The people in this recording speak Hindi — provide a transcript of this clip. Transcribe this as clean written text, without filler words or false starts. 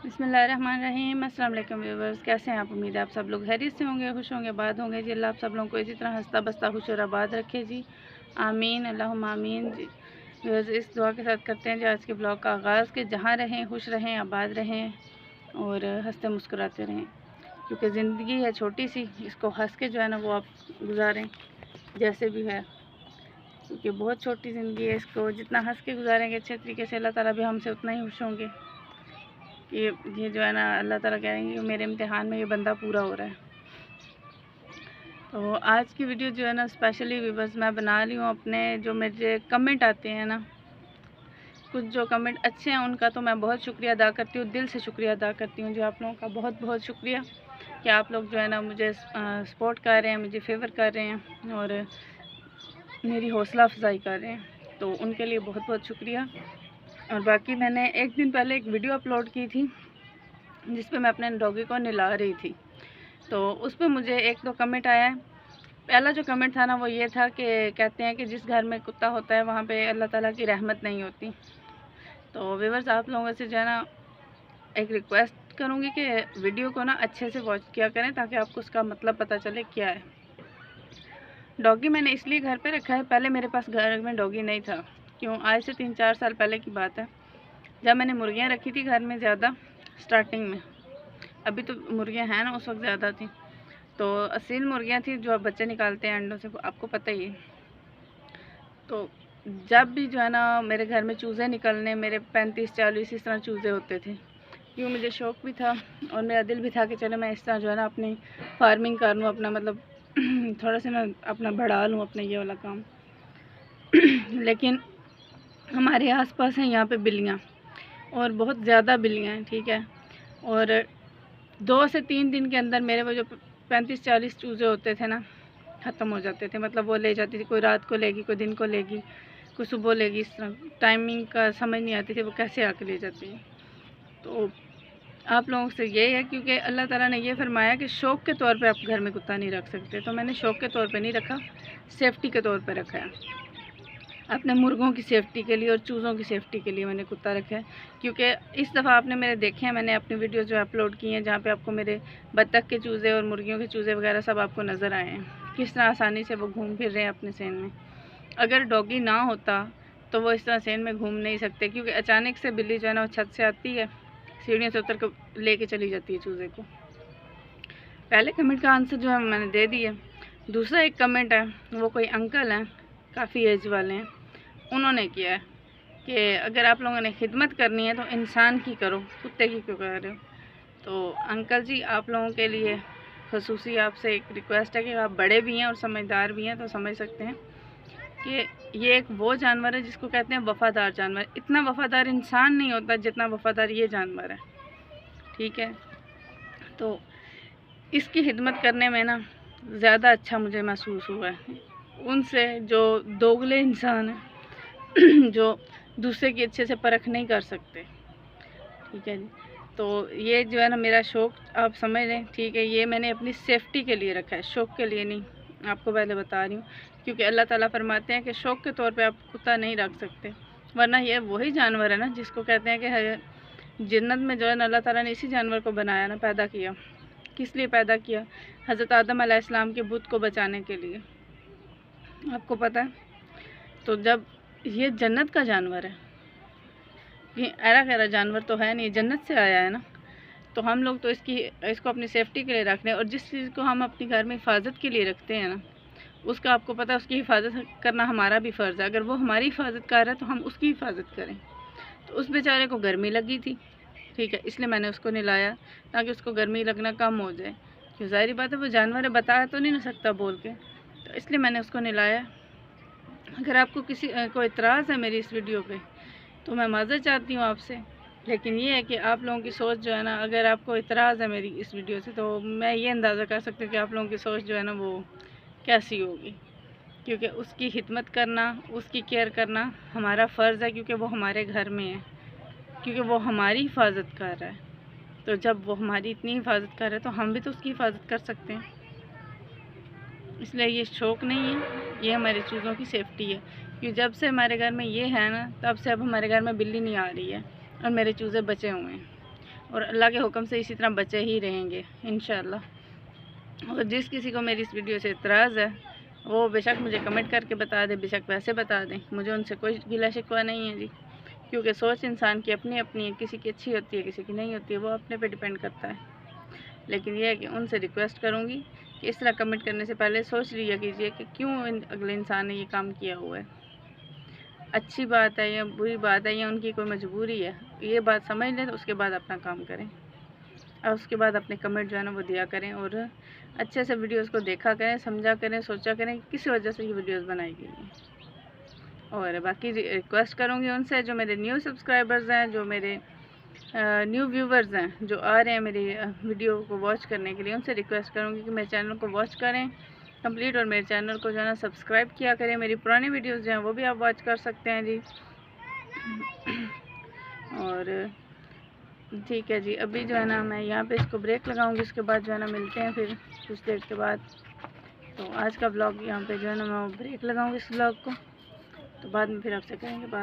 बिस्मिल्लाहिर्रहमानिर्रहीम। अस्सलाम वालेकुम व्यूअर्स, कैसे हैं आप? उम्मीद है आप सब लोग खैरियत से होंगे, खुश होंगे, आबाद होंगे जी। अल्लाह आप सब लोगों को इसी तरह हंसता बसता खुश और आबाद रखे जी, आमीन अल्लाहुम्मा आमीन जी। व्यूअर्स, इस दुआ के साथ करते हैं जी आज के ब्लॉग का आगाज़ कि जहाँ रहें खुश रहें, आबाद रहें और हंसते मुस्कुराते रहें, क्योंकि ज़िंदगी है छोटी सी, इसको हंस के जो है ना वो आप गुजारें जैसे भी है, क्योंकि बहुत छोटी ज़िंदगी है। इसको जितना हंस के गुजारेंगे अच्छे तरीके से, अल्लाह ताला भी हमसे उतना ही खुश होंगे कि ये जो है ना अल्लाह ताला कहेंगे कि मेरे इम्तिहान में ये बंदा पूरा हो रहा है। तो आज की वीडियो जो है ना स्पेशली व्यूअर्स मैं बना रही हूँ अपने जो मेरे कमेंट आते हैं ना, कुछ जो कमेंट अच्छे हैं उनका तो मैं बहुत शुक्रिया अदा करती हूँ, दिल से शुक्रिया अदा करती हूँ। जो आप लोगों का बहुत बहुत शुक्रिया कि आप लोग जो है ना मुझे सपोर्ट कर रहे हैं, मुझे फेवर कर रहे हैं और मेरी हौसला अफजाई कर रहे हैं, तो उनके लिए बहुत बहुत शुक्रिया। और बाकी मैंने एक दिन पहले एक वीडियो अपलोड की थी जिस पे मैं अपने डॉगी को नहला रही थी, तो उस पर मुझे एक दो कमेंट आया है। पहला जो कमेंट था ना वो ये था कि कहते हैं कि जिस घर में कुत्ता होता है वहाँ पे अल्लाह ताला की रहमत नहीं होती। तो व्यूअर्स, आप लोगों से जो है ना एक रिक्वेस्ट करूँगी कि वीडियो को ना अच्छे से वॉच किया करें ताकि आपको उसका मतलब पता चले क्या है। डॉगी मैंने इसलिए घर पे रखा है, पहले मेरे पास घर में डॉगी नहीं था। क्यों, आज से 3-4 साल पहले की बात है, जब मैंने मुर्गियाँ रखी थी घर में ज़्यादा स्टार्टिंग में। अभी तो मुर्गियाँ हैं ना, उस वक्त ज़्यादा थी। तो असील मुर्गियाँ थी जो बच्चे निकालते हैं अंडों से, आपको पता ही है। तो जब भी जो है ना मेरे घर में चूज़े निकलने, मेरे 35-40 इस तरह चूज़े होते थे, क्यों मुझे शौक़ भी था और मेरा दिल भी था कि चलो मैं इस तरह जो है ना अपनी फार्मिंग कर लूँ, अपना मतलब थोड़ा सा मैं अपना बढ़ा लूँ अपना ये वाला काम। लेकिन हमारे आसपास हैं यहाँ पे बिल्लियाँ, और बहुत ज़्यादा बिल्लियाँ हैं, ठीक है। और 2 से 3 दिन के अंदर मेरे वो जो 35-40 चूज़े होते थे ना ख़त्म हो जाते थे। मतलब वो ले जाती थी, कोई रात को लेगी, कोई दिन को लेगी, कोई सुबह लेगी, इस तरह टाइमिंग का समझ नहीं आती थी वो कैसे आके ले जाती है। तो आप लोगों से ये है, क्योंकि अल्लाह ताला ने ये फरमाया कि शौक़ के तौर पे आप घर में कुत्ता नहीं रख सकते, तो मैंने शौक़ के तौर पे नहीं रखा, सेफ्टी के तौर पे रखा है। अपने मुर्गों की सेफ़्टी के लिए और चूज़ों की सेफ़्टी के लिए मैंने कुत्ता रखा है। क्योंकि इस दफ़ा आपने मेरे देखे हैं, मैंने अपनी वीडियो जो अपलोड की हैं जहाँ पे आपको मेरे बत्तख के चूज़े और मुर्गियों के चूज़े वगैरह सब आपको नज़र आए हैं, किस तरह आसानी से वो घूम फिर रहे हैं अपने सेन में। अगर डॉगी ना होता तो वो इस तरह सेन में घूम नहीं सकते, क्योंकि अचानक से बिल्ली जो है ना वो छत से आती है, सीढ़ियों से उतर कर लेके चली जाती है चूज़े को। पहले कमेंट का आंसर जो है मैंने दे दिया। दूसरा एक कमेंट है, वो कोई अंकल हैं, काफ़ी एज वाले हैं, उन्होंने किया है कि अगर आप लोगों ने खिदमत करनी है तो इंसान की करो, कुत्ते की क्यों कर रहे हो। तो अंकल जी, आप लोगों के लिए ख़ुसूसी आपसे एक रिक्वेस्ट है कि आप बड़े भी हैं और समझदार भी हैं, तो समझ सकते हैं कि ये एक वो जानवर है जिसको कहते हैं वफ़ादार जानवर। इतना वफ़ादार इंसान नहीं होता जितना वफ़ादार ये जानवर है, ठीक है। तो इसकी खिदमत करने में ना ज़्यादा अच्छा मुझे महसूस हुआ है उनसे जो दोगले इंसान हैं जो दूसरे की अच्छे से परख नहीं कर सकते, ठीक है जी। तो ये जो है ना मेरा शौक़ आप समझ लें, ठीक है। ये मैंने अपनी सेफ्टी के लिए रखा है, शौक़ के लिए नहीं, आपको पहले बता रही हूँ। क्योंकि अल्लाह ताला फरमाते हैं कि शौक़ के तौर पे आप कुत्ता नहीं रख सकते, वरना ये वही जानवर है ना जिसको कहते हैं कि जन्नत में जो है ना अल्लाह ताला ने इसी जानवर को बनाया ना, पैदा किया। किस लिए पैदा किया? हज़रत आदम अलैहिस्सलाम के बुत को बचाने के लिए, आपको पता है। तो जब ये जन्नत का जानवर है, ये ऐरा गैरा जानवर तो है नहीं, जन्नत से आया है ना, तो हम लोग तो इसको अपनी सेफ्टी के लिए रख रहे हैं। और जिस चीज़ को हम अपने घर में हिफाजत के लिए रखते हैं ना, उसका आपको पता है उसकी हिफाजत करना हमारा भी फ़र्ज़ है। अगर वो हमारी हिफाजत कर रहा है तो हम उसकी हिफाजत करें। तो उस बेचारे को गर्मी लगी थी, ठीक है, इसलिए मैंने उसको नहलाया ताकि उसको गर्मी लगना कम हो जाए। क्यों, ज़ाहिर बात है वो जानवर है, बताया तो नहीं ना सकता बोल के, तो इसलिए मैंने उसको नहलाया। अगर आपको किसी को इतराज़ है मेरी इस वीडियो पे तो मैं माज़रत चाहती हूँ आपसे, लेकिन ये है कि आप लोगों की सोच जो है ना, अगर आपको इतराज़ है मेरी इस वीडियो से तो मैं ये अंदाज़ा कर सकती हूँ कि आप लोगों की सोच जो है ना वो कैसी होगी। क्योंकि उसकी खिदमत करना, उसकी केयर करना हमारा फ़र्ज़ है, क्योंकि वो हमारे घर में है, क्योंकि वो हमारी हिफाजत कर रहा है। तो जब वो हमारी इतनी हिफाजत कर रहा है तो हम भी तो उसकी हिफाजत कर सकते हैं। इसलिए ये शौक़ नहीं है, ये हमारी चूज़ों की सेफ्टी है। क्योंकि जब से हमारे घर में ये है ना, तब से अब हमारे घर में बिल्ली नहीं आ रही है और मेरे चूज़े बचे हुए हैं। और अल्लाह के हुक्म से इसी तरह बचे ही रहेंगे इंशाअल्लाह। और जिस किसी को मेरी इस वीडियो से इतराज़ है वो बेशक मुझे कमेंट करके बता दे, बेशक वैसे बता दें, मुझे उनसे कोई गिला शिकवा नहीं है जी। क्योंकि सोच इंसान की अपनी अपनी है, किसी की अच्छी होती है किसी की नहीं होती है, वो अपने पे डिपेंड करता है। लेकिन यह है कि उनसे रिक्वेस्ट करूँगी कि इस तरह कमेंट करने से पहले सोच लिया कीजिए कि क्यों अगले इंसान ने ये काम किया हुआ है, अच्छी बात है या बुरी बात है या उनकी कोई मजबूरी है, ये बात समझ लें तो उसके बाद अपना काम करें और उसके बाद अपने कमेंट जो है ना वो दिया करें और अच्छे से वीडियोस को देखा करें, समझा करें, सोचा करें कि किस वजह से ये वीडियोस बनाई गई हैं। और बाकी रिक्वेस्ट करूँगी उनसे जो मेरे न्यू सब्सक्राइबर्स हैं, जो मेरे न्यू व्यूवर्स हैं जो आ रहे हैं मेरी वीडियो को वॉच करने के लिए, उनसे रिक्वेस्ट करूँगी कि मेरे चैनल को वॉच करें कंप्लीट और मेरे चैनल को जो है ना सब्सक्राइब किया करें। मेरी पुरानी वीडियोस जो हैं वो भी आप वॉच कर सकते हैं जी। और ठीक है जी, अभी जो है ना मैं यहाँ पे इसको ब्रेक लगाऊंगी, उसके बाद जो है ना मिलते हैं फिर कुछ देर के बाद। तो आज का ब्लॉग यहाँ पे जो है ना मैं ब्रेक लगाऊंगी इस ब्लॉग को, तो बाद में फिर आपसे करेंगे बात।